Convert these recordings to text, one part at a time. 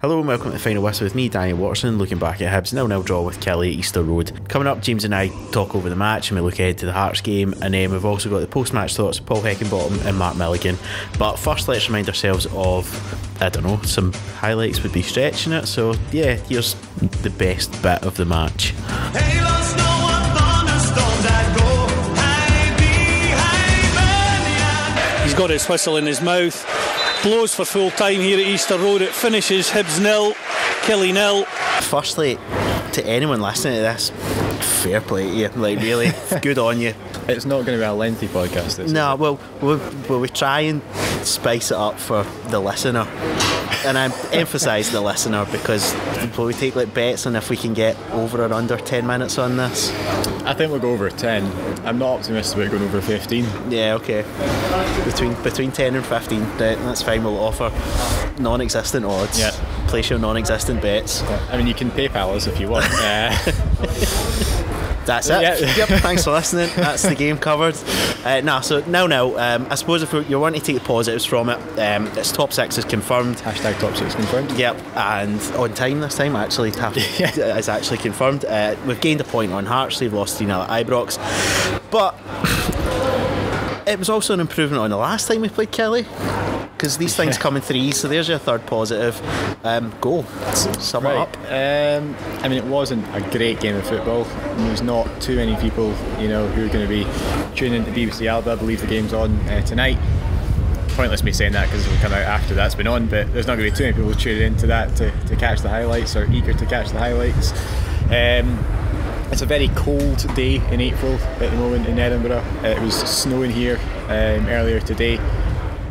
Hello and welcome to the Final Whistle with me, Daniel Waterson, looking back at Hibs 0-0 draw with Kelly at Easter Road. Coming up, James and I talk over the match and we look ahead to the Hearts game, and then we've also got the post-match thoughts of Paul Heckingbottom and Mark Milligan. But first, let's remind ourselves of, I don't know, some highlights would be stretching it, so yeah, here's the best bit of the match. He's got his whistle in his mouth, blows for full time here at Easter Road. It finishes Hibs 0, Killy 0. Firstly, to anyone listening to this, fair play to you, like really, good on you. It's not going to be a lengthy podcast, is it? No, well, we try and spice it up for the listener. And I emphasise the listener because we take like bets on if we can get over or under 10 minutes on this. I think we'll go over 10. I'm not optimistic about going over 15. Yeah, okay. Between 10 and 15, that's fine. We'll offer non-existent odds. Yeah. Place your non-existent bets. I mean, you can PayPal us if you want. That's it. Yeah. Yep, thanks for listening. That's the game covered. So 0-0. I suppose if you want to take the positives from it, it's top 6 is confirmed. Hashtag top 6 confirmed. Yep, and on time this time actually. It's actually confirmed. We've gained a point on Hearts. They've lost 3-0 at Ibrox, but it was also an improvement on the last time we played Kelly, because these things come in threes. So there's your third positive. Go, sum it up. I mean, it wasn't a great game of football. There's not too many people, who are going to be tuning into BBC Alba. I believe the game's on tonight. Pointless me saying that because it'll come out after that's been on, but there's not going to be too many people tuning into that to catch the highlights or eager to catch the highlights. It's a very cold day in April at the moment in Edinburgh. It was snowing here earlier today.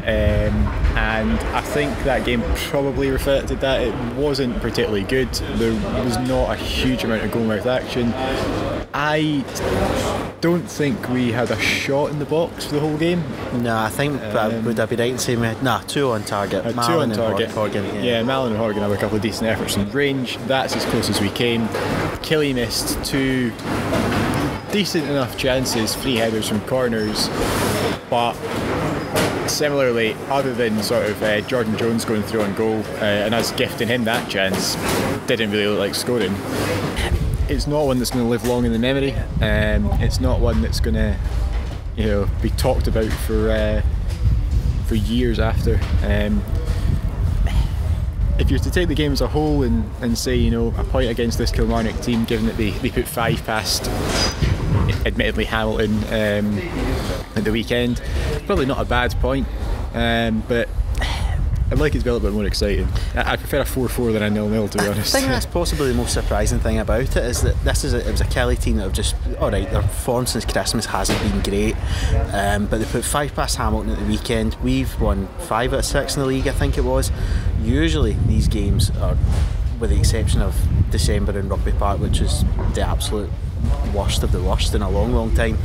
And I think that game probably reflected that. It wasn't particularly good. There was not a huge amount of goal-mouth action. I don't think we had a shot in the box for the whole game. No, I think would I be right in saying we had 2 on target? Two on target. Horgan, yeah, Malin and Horgan have a couple of decent efforts in range. That's as close as we came. Killy missed 2 decent enough chances, 3 headers from corners, but similarly, other than sort of Jordan Jones going through on goal and us gifting him that chance, didn't really look like scoring. It's not one that's going to live long in the memory. It's not one that's going to, be talked about for years after. If you're to take the game as a whole and say, a point against this Kilmarnock team, given that they put 5 past, admittedly, Hamilton at the weekend, probably not a bad point, but I'd like it to be a little bit more exciting. I prefer a 4-4 than a 0-0, to be honest. I think that's possibly the most surprising thing about it, is that it was a Kelly team that have just, alright, their form since Christmas hasn't been great, but they put 5 past Hamilton at the weekend. We've won 5 out of 6 in the league, I think it was. Usually these games are, with the exception of December in Rugby Park, which is the absolute worst of the worst in a long time,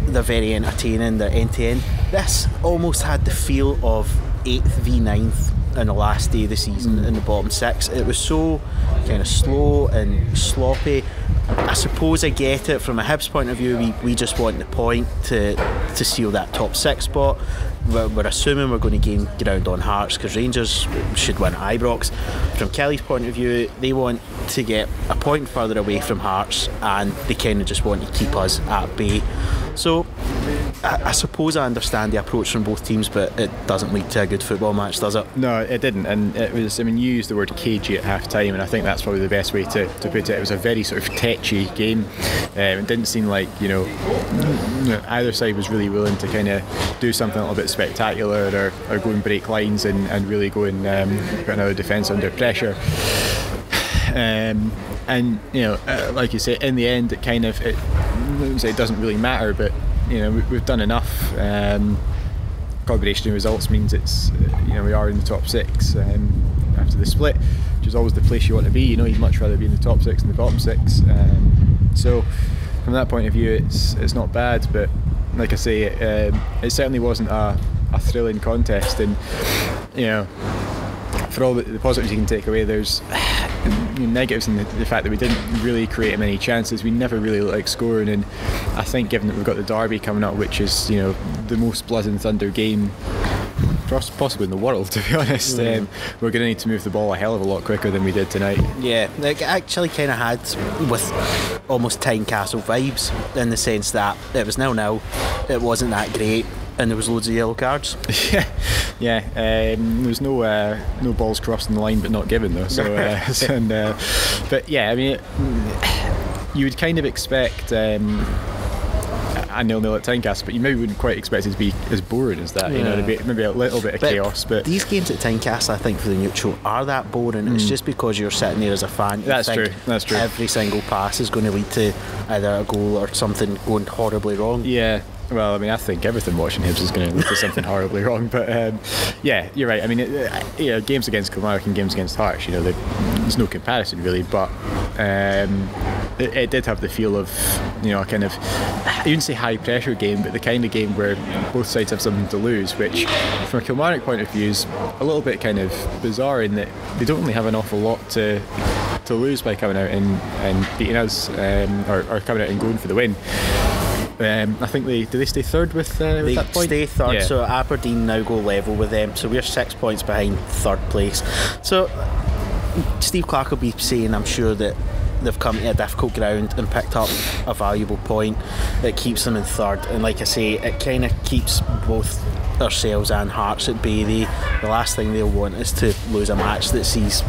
they're very entertaining, they're end to end. This almost had the feel of 8th v 9th on the last day of the season in the bottom 6. It was so kind of slow and sloppy. I suppose I get it from a Hibs point of view. We just want the point to seal that top 6 spot. We're assuming we're going to gain ground on Hearts because Rangers should win at Ibrox. From Kelly's point of view, they want to get a point further away from Hearts, and they kind of just want to keep us at bay. So I suppose I understand the approach from both teams, but it doesn't lead to a good football match, does it? No, it didn't, and it was, you used the word cagey at half time, and I think that's probably the best way to put it. It was a very sort of tetchy game. It didn't seem like either side was really willing to kind of do something a little bit spectacular or go and break lines and really go and put another defence under pressure. Like you say, in the end, it kind of it doesn't really matter, but we've done enough. Combination of results means it's we are in the top 6 after the split, which is always the place you want to be. You'd much rather be in the top 6 than the bottom 6. So from that point of view, it's not bad, but like I say, it certainly wasn't a thrilling contest, and for all the positives you can take away, there's negatives in the fact that we didn't really create many chances. We never really looked like scoring, and I think given that we've got the derby coming up, which is the most blood and thunder game possibly in the world, to be honest. We're going to need to move the ball a hell of a lot quicker than we did tonight. Yeah, it actually kind of had with almost Tynecastle vibes, in the sense that it was 0-0, it wasn't that great, and there was loads of yellow cards. Yeah. There was no balls crossing the line but not given though. So, but yeah, I mean, you would kind of expect a 0-0 at Tynecastle, but you maybe wouldn't quite expect it to be as boring as that. You know, maybe a little bit of chaos. But these games at Tynecastle, I think, for the neutral are that boring. It's just because you're sitting there as a fan. That's true. Every single pass is going to lead to either a goal or something going horribly wrong. Yeah. Well, I mean, I think everything watching Hibs is going to lead to something horribly wrong. But yeah, you're right. I mean, games against Kilmarnock and games against Hearts, there's no comparison really. But it did have the feel of, a kind of, I wouldn't say high pressure game, but the kind of game where both sides have something to lose, which from a Kilmarnock point of view is a little bit kind of bizarre in that they don't really have an awful lot to lose by coming out and beating us, or coming out and going for the win. I think did they stay third with that point? They stay third, yeah. So Aberdeen now go level with them, so we're 6 points behind third place. So Steve Clarke will be saying, I'm sure, that they've come to a difficult ground and picked up a valuable point that keeps them in third, and like I say, it kind of keeps both ourselves and Hearts at bay. The last thing they'll want is to lose a match that sees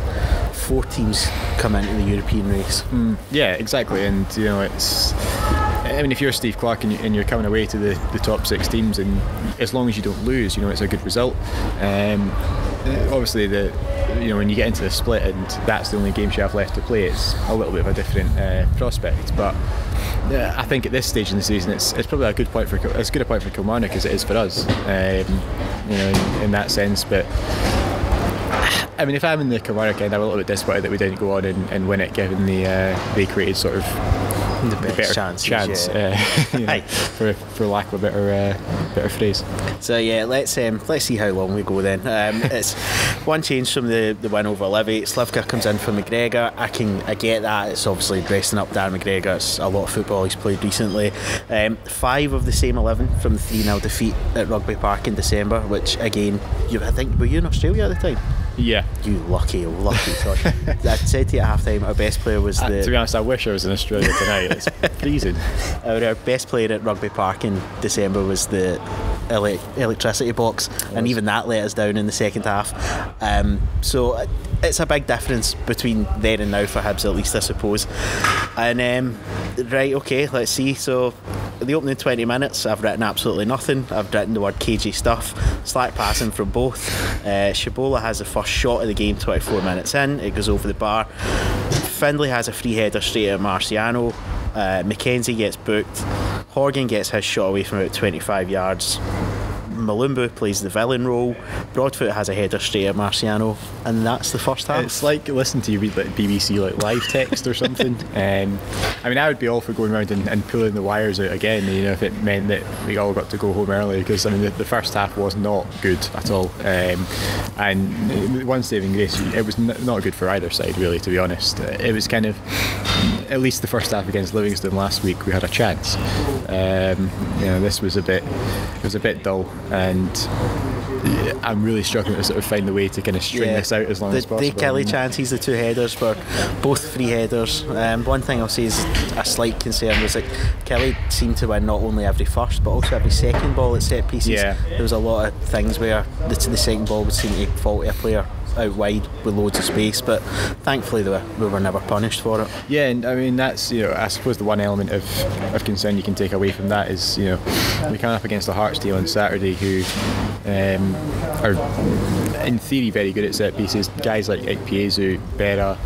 4 teams come into the European race. Yeah, exactly, and it's, I mean, if you're Steve Clarke and you're coming away to the top 6 teams, and as long as you don't lose, it's a good result. Obviously, when you get into the split and that's the only games you have left to play, it's a little bit of a different prospect. But I think at this stage in the season, it's probably as good a point for Kilmarnock as it is for us, in that sense. But I mean, if I'm in the Kilmarnock end, I'm a little bit disappointed that we didn't go on and win it, given they created sort of the better chance, for lack of a better phrase. So yeah, let's see how long we go then. It's one change from the win over Livy. Slivka comes in for McGregor. I get that. It's obviously dressing up Darren McGregor. It's a lot of football he's played recently. 5 of the same 11 from the 3-0 defeat at Rugby Park in December, which again, I think, were you in Australia at the time? Yeah. You lucky son. I said to you at half time, our best player was to be honest, I wish I was in Australia tonight. It's freezing. Our best player at Rugby Park in December was the electricity box, and even that let us down in the second half. So it's a big difference between then and now for Hibs, at least, I suppose. And right, okay, let's see. So the opening 20 minutes, I've written absolutely nothing. I've written the word cagey stuff. Slack passing from both. Shabola has the first shot of the game 24 minutes in. It goes over the bar. Findlay has a free header straight at Marciano. Mackenzie gets booked. Horgan gets his shot away from about 25 yards. Malumbu plays the villain role. Broadfoot has a header straight at Marciano, and that's the first half. It's like listening to you read like BBC live text or something. I mean, I would be all for going around and pulling the wires out again, if it meant that we all got to go home early, because I mean the first half was not good at all, and one saving grace, it was not good for either side really, to be honest. It was kind of, at least the first half against Livingston last week, we had a chance. This was a bit dull, and I'm really struggling to sort of find the way to kind of string this out as long as possible. The Kelly chances, the 2 headers were both free headers. One thing I'll say is a slight concern was that Kelly seemed to win not only every first but also every second ball at set pieces. There was a lot of things where the second ball would seem to fall to a player out wide with loads of space, but thankfully we were never punished for it. Yeah, and I mean that's, I suppose the one element of concern you can take away from that is, we come up against the Hearts team on Saturday who are in theory very good at set pieces. Guys like Piezu, Berra,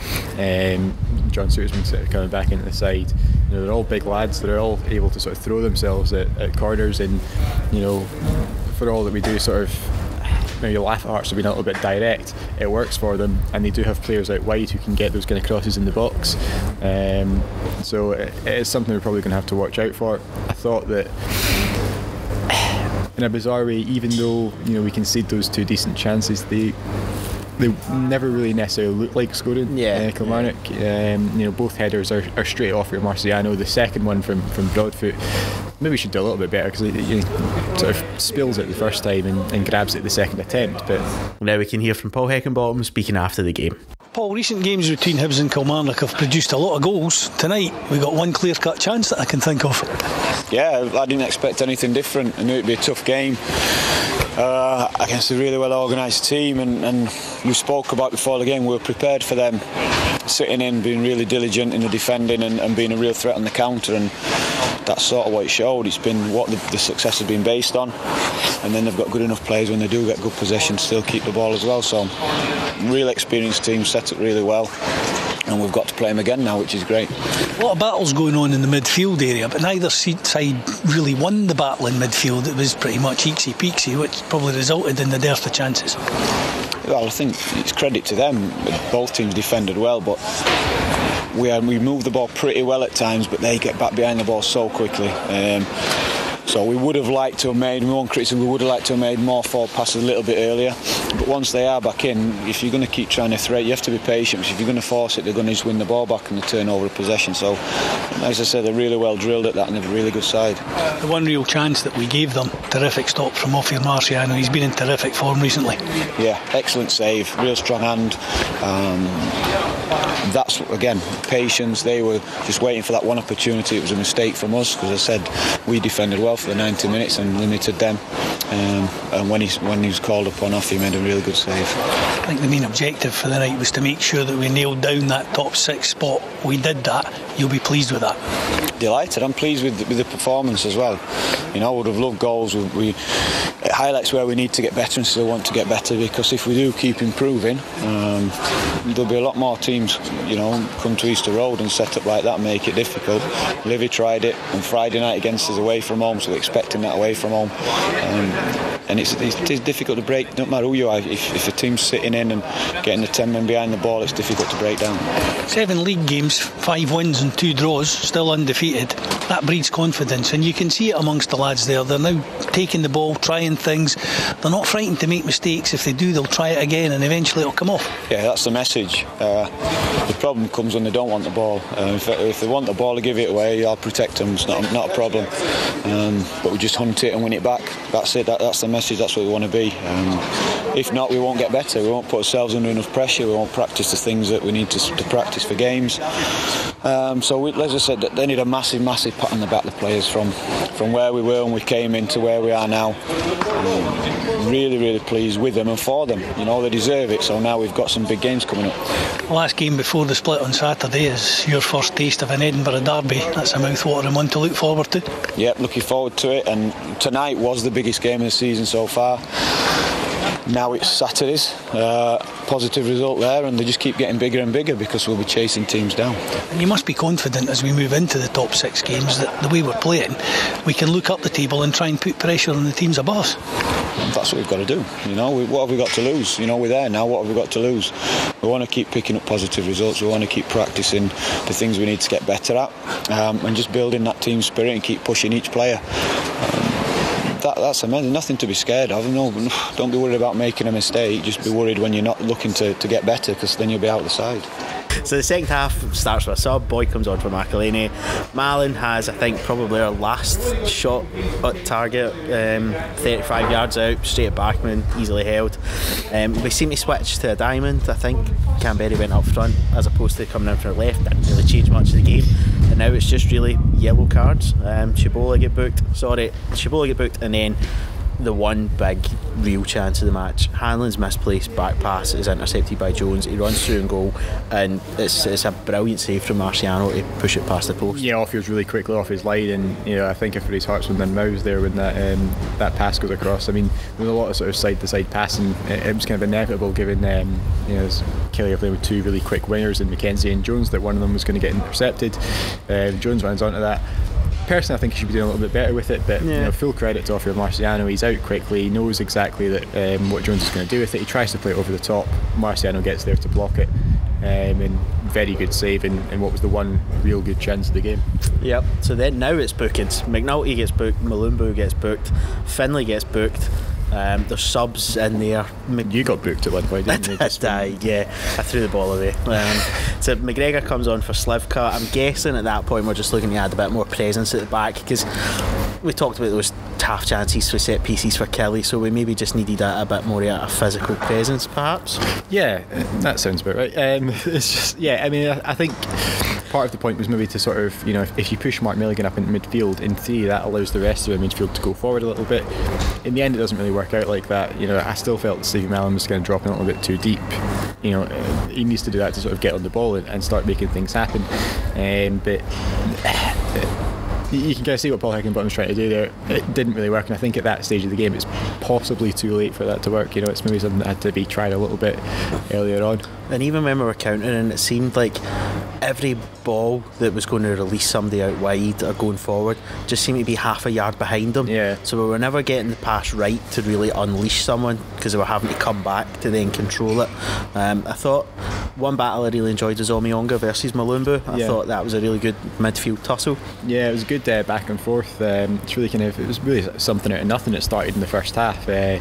John Sutersman sort of coming back into the side. They're all big lads. They're all able to sort of throw themselves at corners, and for all that we do sort of maybe laugh at Hearts for being a little bit direct, it works for them, and they do have players out wide who can get those kind of crosses in the box. So it is something we're probably going to have to watch out for. I thought that in a bizarre way, even though we concede those 2 decent chances, they never really necessarily look like scoring. Kilmarnock, both headers are straight off your Marciano. The second one from Broadfoot, maybe should do a little bit better, because he sort of spills it the first time and grabs it the second attempt. But now we can hear from Paul Heckingbottom speaking after the game. Paul, recent games between Hibs and Kilmarnock have produced a lot of goals. Tonight we got one clear-cut chance that I can think of. Yeah, I didn't expect anything different. I knew it'd be a tough game against a really well organised team, and we spoke about before the game, we were prepared for them, sitting in, being really diligent in the defending and being a real threat on the counter, and that's sort of what it showed. It's been what the success has been based on, and then they've got good enough players when they do get good possession to still keep the ball as well. So real experienced team, set up really well, and we've got to play them again now, which is great. A lot of battles going on in the midfield area, but neither side really won the battle in midfield. It was pretty much eaksy-peaksy, which probably resulted in the dearth of chances. Well, I think it's credit to them. Both teams defended well, but we move the ball pretty well at times, but they get back behind the ball so quickly. So we would have liked to have made, we would have liked to have made more forward passes a little bit earlier. But once they are back in, if you're going to keep trying to threat, you have to be patient. If you're going to force it, they're going to just win the ball back and the turnover of possession. So, as I said, they're really well drilled at that, and they're a really good side. The one real chance that we gave them, terrific stop from Ophir Marciano. He's been in terrific form recently. Yeah, excellent save, real strong hand. That's, again, patience. They were just waiting for that one opportunity. It was a mistake from us, because I said we defended well for the 90 minutes and limited them. And when he was called upon off, he made a really good save. I think the main objective for the night was to make sure that we nailed down that top 6 spot. We did that. You'll be pleased with that. Delighted. I'm pleased with the performance as well. You know, I would have loved goals. It highlights where we need to get better and still want to get better, because if we do keep improving, there'll be a lot more teams, you know, come to Easter Road and set up like that and make it difficult. Livy tried it on Friday night against us away from home, so we're expecting that away from home. And it's difficult to break. Don't matter who you are, if a team's sitting in and getting the 10 men behind the ball, it's difficult to break down. 7 league games, 5 wins and 2 draws, still undefeated. That breeds confidence, and you can see it amongst the lads there. They're now taking the ball, trying things. They're not frightened to make mistakes. If they do, they'll try it again, and eventually it'll come off. Yeah, that's the message. The problem comes when they don't want the ball. If they want the ball to give it away, I'll protect them. It's not a problem. But we just hunt it and win it back. That's it. That's the message. That's what we want to be. If not, we won't get better. We won't put ourselves under enough pressure. We won't practice the things that we need to practice for games. So, as I said, they need a massive pat on the back, the players, from where we were when we came into where we are now. Really, really pleased with them and for them. You know, they deserve it. So now we've got some big games coming up. The last game before the split on Saturday is your first taste of an Edinburgh derby. That's a mouth-watering one to look forward to. Yep, looking forward to it. And tonight was the biggest game of the season so far. Now it's Saturdays, positive result there, and they just keep getting bigger and bigger, because we'll be chasing teams down. And you must be confident as we move into the top 6 games that the way we're playing, we can look up the table and try and put pressure on the teams above us. That's what we've got to do. You know, what have we got to lose? You know, we're there now. What have we got to lose? We want to keep picking up positive results. We want to keep practicing the things we need to get better at, and just building that team spirit and keep pushing each player. That's amazing. Nothing to be scared of. No, don't be worried about making a mistake. Just be worried when you're not looking to get better, because then you'll be out the side. So the second half starts with a sub. Boyd comes on for McElhaney. Malin has, I think, probably our last shot at target, 35 yards out, straight at Backman, easily held. We seem to switch to a diamond. I think Canberra went up front as opposed to coming in from the left. Didn't really change much of the game, and now it's just really yellow cards. Chibola get booked, and then the one big real chance of the match, Hanlon's misplaced back pass is intercepted by Jones. He runs through and goal, and it's a brilliant save from Marciano to push it past the post. Yeah, Offio's really quickly off his line, and you know, I think if his heart's within mouths there when that pass goes across. I mean, there's a lot of sort of side to side passing. It was kind of inevitable given Kelly are playing with 2 really quick wingers in Mackenzie and Jones, that one of them was going to get intercepted. Jones runs onto that. Personally, I think he should be doing a little bit better with it, but you know, full credit to Ophir Marciano. He's out quickly, he knows exactly that what Jones is going to do with it. He tries to play it over the top. Marciano gets there to block it, and very good save, and what was the one real good chance of the game. Yep. So then now it's bookings. McNulty gets booked, Malumbu gets booked, Finlay gets booked. There's subs in there. You got booked at one point, didn't you? Yeah, I threw the ball away. So McGregor comes on for Slivka. I'm guessing at that point we're just looking to add a bit more presence at the back, because we talked about those half chances for set pieces for Kelly, so we maybe just needed a bit more of a physical presence, perhaps. Yeah, that sounds about right. It's just, yeah, I mean, I think part of the point was maybe to sort of, you know, if you push Mark Milligan up into midfield, in theory that allows the rest of the midfield to go forward a little bit. In the end, it doesn't really work out like that. You know, I still felt Stevie Mellon was kind of dropping a little bit too deep. You know, he needs to do that to sort of get on the ball and start making things happen. But you can kind of see what Paul Heckingbottom was trying to do there. It didn't really work, and I think at that stage of the game it's possibly too late for that to work. You know, it's maybe something that had to be tried a little bit earlier on. And even when we were countering, it seemed like every ball that was going to release somebody out wide or going forward just seemed to be half a yard behind them. Yeah. So we were never getting the pass right to really unleash someone, because they were having to come back to then control it. I thought one battle I really enjoyed was Omiyonga versus Malumbu. I thought that was a really good midfield tussle. Yeah, it was a good back and forth. It's really kind of, it was really something out of nothing. It started in the first half. I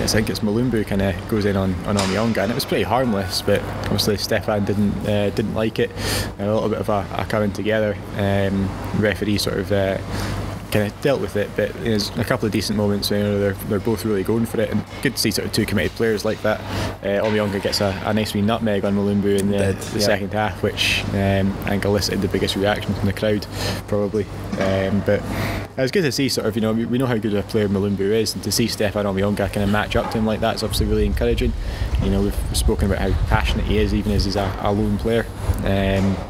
think it's Malumbu kind of goes in on Omiyonga, and it was pretty harmless, but obviously Stefan didn't like it. A little bit of a coming together. Referee sort of kind of dealt with it, but there's a couple of decent moments where they're both really going for it, and good to see sort of two committed players like that. Omiyonga gets a nice wee nutmeg on Malumbu in the second half, which I think elicited the biggest reaction from the crowd probably. But it was good to see sort of, you know, we know how good a player Malumbu is, and to see Stefan Omiyonga kind of match up to him like that is obviously really encouraging. You know, we've spoken about how passionate he is, even as he's a lone player.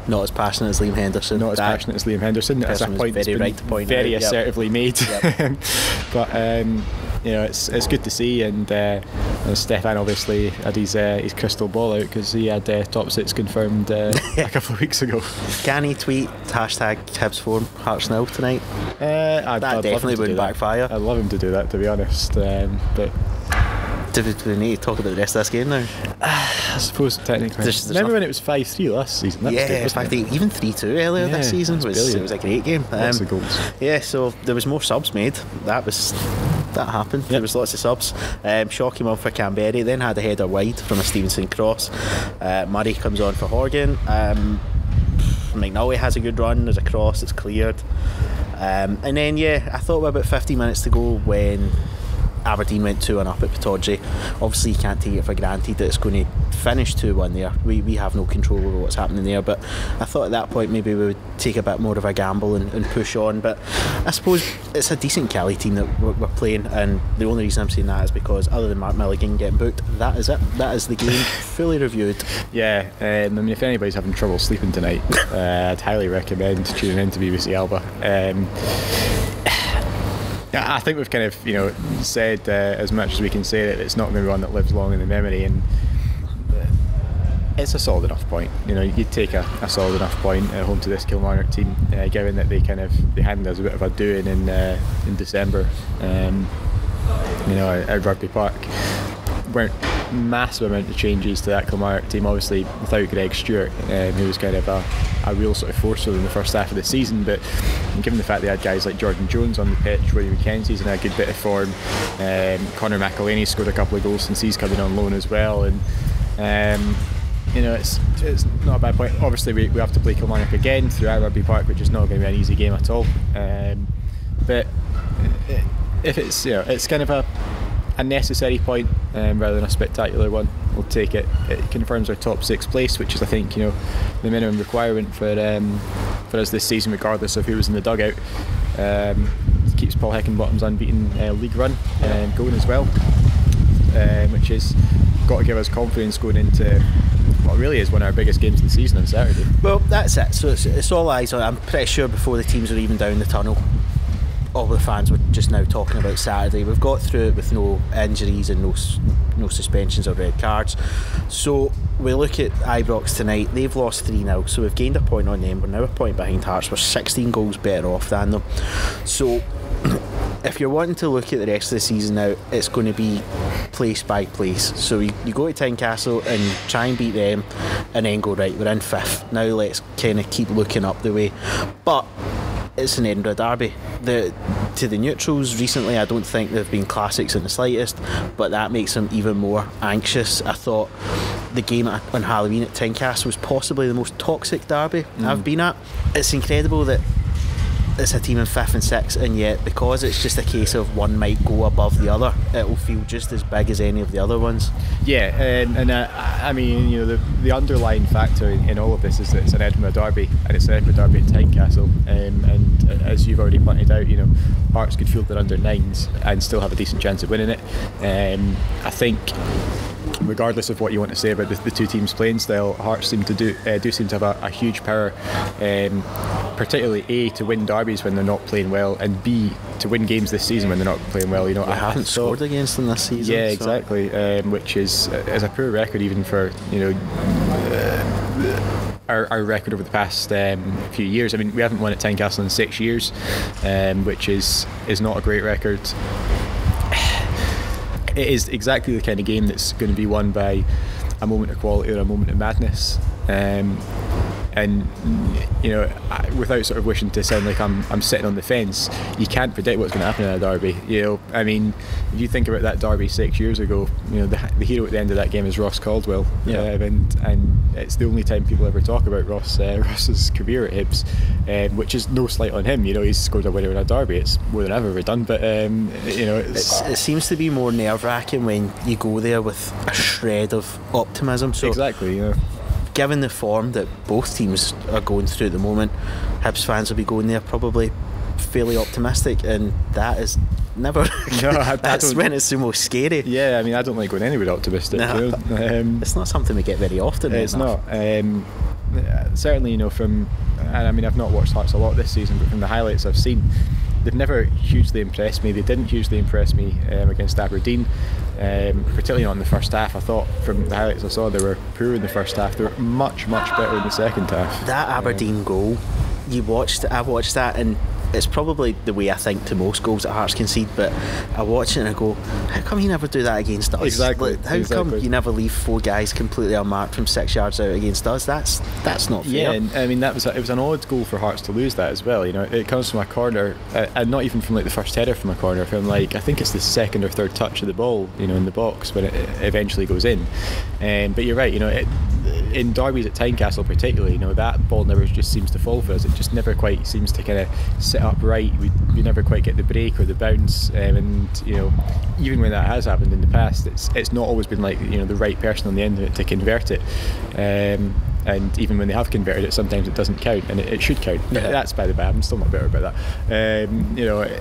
Not as passionate as Liam Henderson. Not as passionate as Liam Henderson. That's a point very right to point very out. assertively made. Yep. But you know, it's good to see, and Stefan obviously had his crystal ball out, because he had top six confirmed a couple of weeks ago. Can he tweet #Hibs form Hearts nil tonight? That definitely wouldn't backfire. I'd love him to do that, to be honest. But do we need to talk about the rest of this game now? I suppose technically. Remember when it was 5-3 last season? That was good, even 3-2 earlier this season. It was a great game. Lots of goals. Yeah, so there was more subs made. That happened. Yep. There was lots of subs. Shaw came on for Canberra, then had a header wide from a Stevenson cross. Murray comes on for Horgan. McNulty has a good run. There's a cross that's cleared. And then I thought we were about 15 minutes to go when Aberdeen went 2-1 up at Pittodrie. Obviously you can't take it for granted that it's going to finish 2-1 there. We have no control over what's happening there, but I thought at that point maybe we would take a bit more of a gamble and push on. But I suppose it's a decent Kelly team that we're playing, and the only reason I'm saying that is because other than Mark Milligan getting booked, that is it. That is the game fully reviewed. Yeah, I mean, if anybody's having trouble sleeping tonight, I'd highly recommend tuning in to BBC Alba. I think we've kind of, you know, said as much as we can say that it's not going to be one that lives long in the memory, and it's a solid enough point. You know, you'd take a solid enough point at home to this Kilmarnock team, given that they handed us a bit of a doing in December. You know, at Rugby Park. Weren't massive amount of changes to that Kilmarnock team, obviously without Greg Stewart, who was kind of a real sort of force in the first half of the season, but given the fact they had guys like Jordan Jones on the pitch, William McKenzie's in a good bit of form, Conor McElhaney scored a couple of goals since he's coming on loan as well, and you know, it's not a bad point. Obviously we have to play Kilmarnock again through our Rugby Park, which is not going to be an easy game at all, but if it's, you know, it's kind of a necessary point rather than a spectacular one, we'll take it. It confirms our top 6 place, which is, I think, you know, the minimum requirement for us this season, regardless of who was in the dugout. Keeps Paul Heckingbottom's unbeaten league run going as well, which has got to give us confidence going into what really is one of our biggest games of the season on Saturday. Well, that's it. So it's all eyes on. I'm pretty sure before the teams are even down the tunnel, all the fans were just now talking about Saturday. We've got through it with no injuries and no suspensions or red cards. So we look at Ibrox tonight. They've lost 3-0, so we've gained a point on them. We're now a point behind Hearts. We're 16 goals better off than them. So if you're wanting to look at the rest of the season now, it's going to be place by place. So you go to Tynecastle and try and beat them, and then go, right, we're in 5th. Now let's kind of keep looking up the way. But it's an Edinburgh derby. To the neutrals recently, I don't think they've been classics in the slightest, but that makes them even more anxious. I thought the game on Halloween at Tynecastle was possibly the most toxic derby I've been at. It's incredible that it's a team in 5th and 6th, and yet because it's just a case of one might go above the other, it will feel just as big as any of the other ones. Yeah, and I mean, you know, the underlying factor in all of this is that it's an Edinburgh derby, and it's an Edinburgh derby at Tynecastle, and as you've already pointed out, you know, Hearts could field their under 9s and still have a decent chance of winning it. I think, regardless of what you want to say about the two teams' playing style, Hearts seem to do seem to have a huge power, particularly A, to win derbies when they're not playing well, and B, to win games this season when they're not playing well. You know, I haven't scored against them this season. Yeah, exactly. Which is a poor record even for, you know, our record over the past few years. I mean, we haven't won at Tynecastle in 6 years, which is not a great record. It is exactly the kind of game that's going to be won by a moment of quality or a moment of madness. And you know, without sort of wishing to sound like I'm sitting on the fence, you can't predict what's going to happen in a derby. You know, I mean, if you think about that derby 6 years ago, you know, the hero at the end of that game is Ross Caldwell, and it's the only time people ever talk about Ross's career at Hibs, which is no slight on him. You know, he's scored a winner in a derby. It's more than I've ever done, but you know, it seems to be more nerve-wracking when you go there with a shred of optimism. So exactly, you know, given the form that both teams are going through at the moment, Hibs fans will be going there probably fairly optimistic, and that is never that's when it's the most scary. Yeah, I mean, I don't like going anywhere optimistic. No, you know? It's not something we get very often. It's not. Certainly, you know, and I mean, I've not watched Hearts a lot this season, but from the highlights I've seen, they've never hugely impressed me. They didn't hugely impress me against Aberdeen, particularly not in the first half. I thought from the highlights I saw, they were poor in the first half. They were much better in the second half. That Aberdeen goal, I watched that, and it's probably the way I think to most goals that Hearts concede, but I watch it and I go, how come you never do that against us? Exactly. How come you never leave 4 guys completely unmarked from 6 yards out against us? That's not fair. Yeah, and I mean, it was an odd goal for Hearts to lose that as well. You know, it comes from a corner, and not even from like the first header from a corner, from like, I think it's the second or third touch of the ball, you know, in the box when it eventually goes in. But you're right, you know, in derbies at Tynecastle particularly, you know, that ball never just seems to fall for us. It just never quite seems to kind of sit up right. We never quite get the break or the bounce, and you know, even when that has happened in the past, it's not always been like, you know, the right person on the end of it to convert it, and even when they have converted it, sometimes it doesn't count, and it should count. Yeah. That's by the way, I'm still not better about that. You know,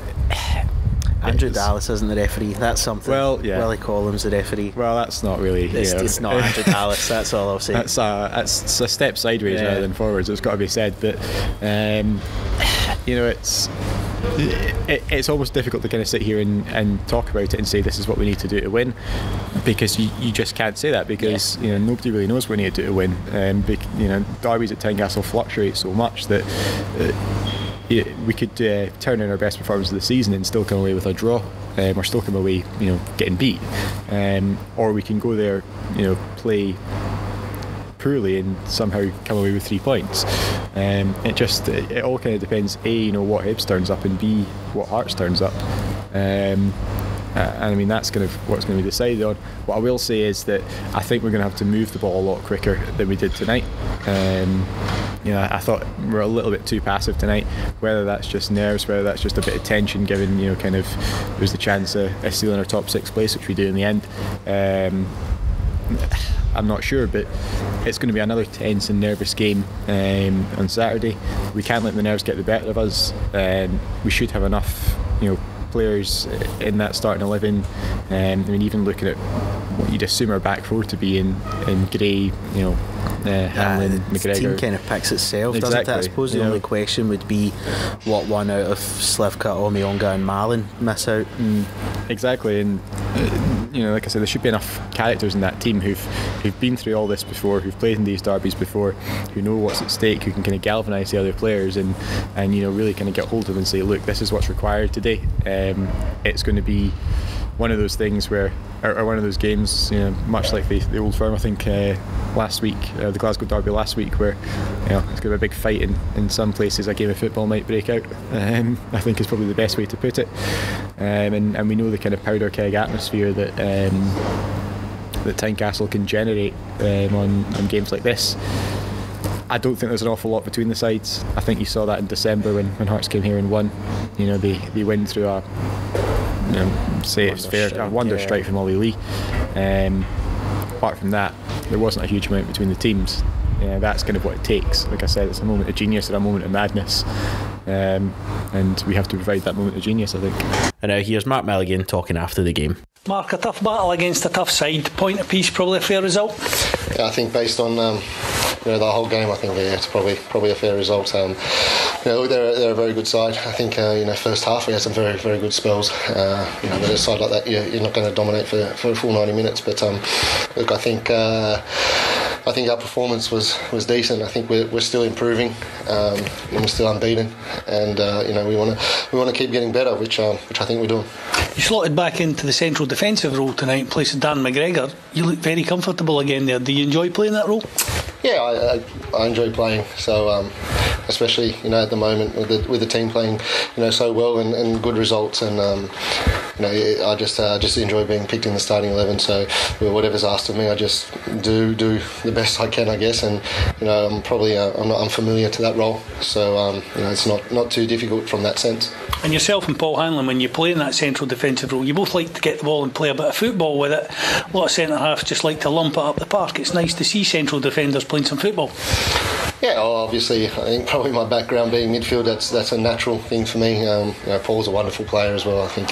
Andrew Dallas isn't the referee. That's something. Well, yeah. Willie Collins the referee. Well, that's not really. It's not Andrew Dallas. That's all I'll say. That's a step sideways rather than forwards. It's got to be said, but you know, it's almost difficult to kind of sit here and talk about it and say this is what we need to do to win, because you just can't say that, because you know, nobody really knows what we need to do to win. You know, derbies at Tynecastle fluctuate so much that we could turn in our best performance of the season and still come away with a draw, or still come away, you know, getting beat, or we can go there, you know, play poorly and somehow come away with 3 points. It all kind of depends, A, you know, what Hibs turns up, and B, what Hearts turns up. And I mean, that's kind of what's going to be decided on. What I will say is that I think we're going to have to move the ball a lot quicker than we did tonight. You know, I thought we were a little bit too passive tonight. Whether that's just nerves, whether that's just a bit of tension, given, you know, kind of there's the chance of stealing our top 6 place, which we do in the end. I'm not sure, but it's going to be another tense and nervous game on Saturday. We can't let the nerves get the better of us. We should have enough, you know, players in that starting 11. I mean, even looking at what you'd assume our back 4 to be in Gray, you know, Hanlon, McGregor. The team kind of picks itself, doesn't it? I suppose the only question would be what one out of Slivka, Omionga and Malin miss out. Exactly, and you know, like I said, there should be enough characters in that team who've been through all this before, who've played in these derbies before, who know what's at stake, who can kind of galvanise the other players and you know, really kind of get hold of them and say, look, this is what's required today. It's going to be one of those things where, or one of those games, you know, much like the Old Firm, I think, last week, the Glasgow derby last week, where, you know, it's going to be a big fight in some places. A game of football might break out. I think is probably the best way to put it. And we know the kind of powder keg atmosphere that Tynecastle can generate on games like this. I don't think there's an awful lot between the sides. I think you saw that in December when Hearts came here and won. You know, they win through a wonder strike from Ollie Lee. Apart from that, there wasn't a huge amount between the teams. That's kind of what it takes. Like I said, it's a moment of genius or a moment of madness, and we have to provide that moment of genius, I think. And now here's Mark Milligan talking after the game. Mark, a tough battle against a tough side. Point apiece, probably a fair result. Yeah, I think based on the whole game, I think it's probably a fair result. They're a very good side. I think first half we had some very, very good spells. But a side like that, you're not going to dominate for a full 90 minutes. But look, I think our performance was decent. I think we're still improving, and we're still unbeaten, and we want to keep getting better, which I think we're doing. You slotted back into the central defensive role tonight in place of Dan McGregor. You look very comfortable again there. Do you enjoy playing that role? Yeah, I enjoy playing. So especially at the moment with the team playing so well and good results, and I just enjoy being picked in the starting 11. So whatever's asked of me, I just do the best I can, I guess. And I'm probably I'm familiar to that role, so it's not too difficult from that sense. And yourself and Paul Hanlon, when you play in that central defensive role, you both like to get the ball and play a bit of football with it. A lot of centre halves just like to lump it up the park. It's nice to see central defenders playing some football. Yeah, obviously, I think probably my background being midfield, that's a natural thing for me. Paul's a wonderful player as well. I think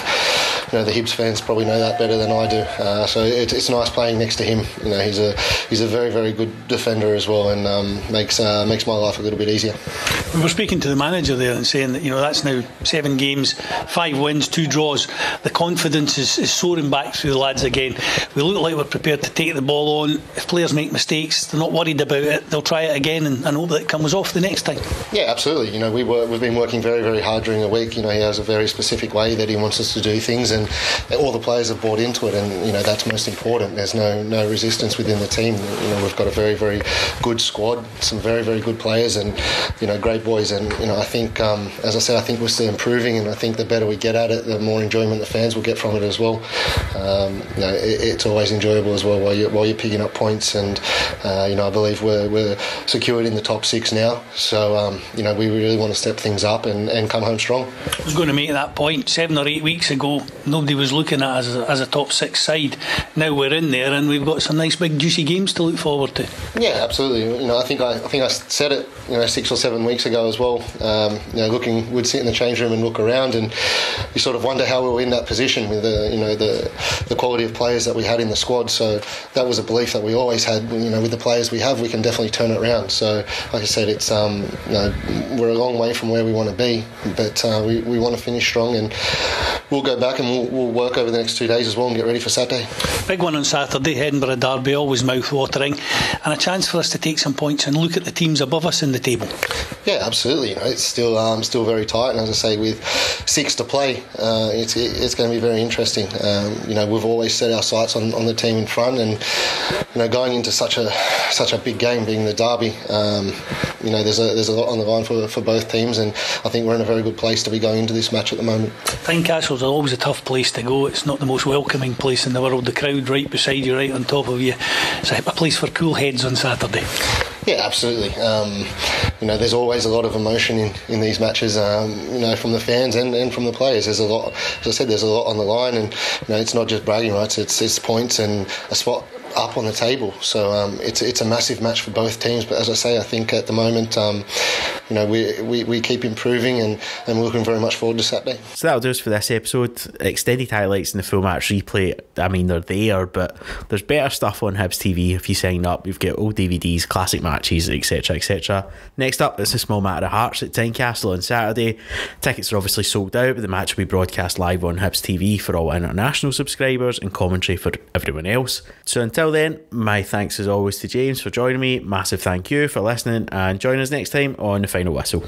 the Hibs fans probably know that better than I do. So it's nice playing next to him. He's a very, very good defender as well, and makes my life a little bit easier. We were speaking to the manager there and saying that that's now 7 games, 5 wins, 2 draws. The confidence is soaring back through the lads again. We look like we're prepared to take the ball on. If players make mistakes, they're not worried about it. They'll try it again and hope that it comes off the next time. Yeah, absolutely. We've been working very, very hard during the week. He has a very specific way that he wants us to do things, and all the players have bought into it, and that's most important. There's no resistance within the team. We've got a very, very good squad, some very, very good players, and great boys. And I think, as I said, I think we're still improving, and I think the better we get at it, the more enjoyment the fans will get from it as well. It's always enjoyable as well while you're picking up points, and I believe we're secured in the top 6 now. So we really want to step things up and come home strong. I was going to make that point. 7 or 8 weeks ago, nobody was looking at us as a top 6 side. Now we're in there, and we've got some nice big juicy games to look forward to. Yeah, absolutely. I think I said it 6 or 7 weeks ago as well. We'd sit in the change room and look around, and you sort of wonder how we were in that position with the quality of players that we had in the squad. So that was a belief that we always had. With the players we have, we can definitely turn it around. So like I said, it's we're a long way from where we want to be, but we want to finish strong, and we'll go back and we'll work over the next 2 days as well and get ready for Saturday. Big one on Saturday, Edinburgh Derby, always mouth-watering, and a chance for us to take some points and look at the teams above us in the table. Yeah, absolutely. It's still very tight, and as I say, with 6 to play, it's going to be very interesting. We've always set our sights on the team in front, and going into such a big game, being the derby, there's a lot on the line for both teams, and I think we're in a very good place to be going into this match at the moment. Tynecastle's always a tough place to go. It's not the most welcoming place in the world. The crowd right beside you, right on top of you. It's a place for cool heads on Saturday. Yeah, absolutely. There's always a lot of emotion in these matches, from the fans and from the players. There's a lot, as I said, there's a lot on the line, and it's not just bragging rights. It's points and a spot up on the table. So it's a massive match for both teams. But as I say, I think at the moment, we keep improving, and we're looking very much forward to Saturday. So that'll do us for this episode. Extended highlights and the full match replay, I mean, they're there, but there's better stuff on Hibs TV. If you sign up, you've got old DVDs, classic matches, etc, etc. Next up, it's a small matter of Hearts at Tynecastle on Saturday. Tickets are obviously sold out, but the match will be broadcast live on Hibs TV for all international subscribers and commentary for everyone else. So until then, my thanks as always to James for joining me. Massive thank you for listening, and join us next time on The Final Whistle.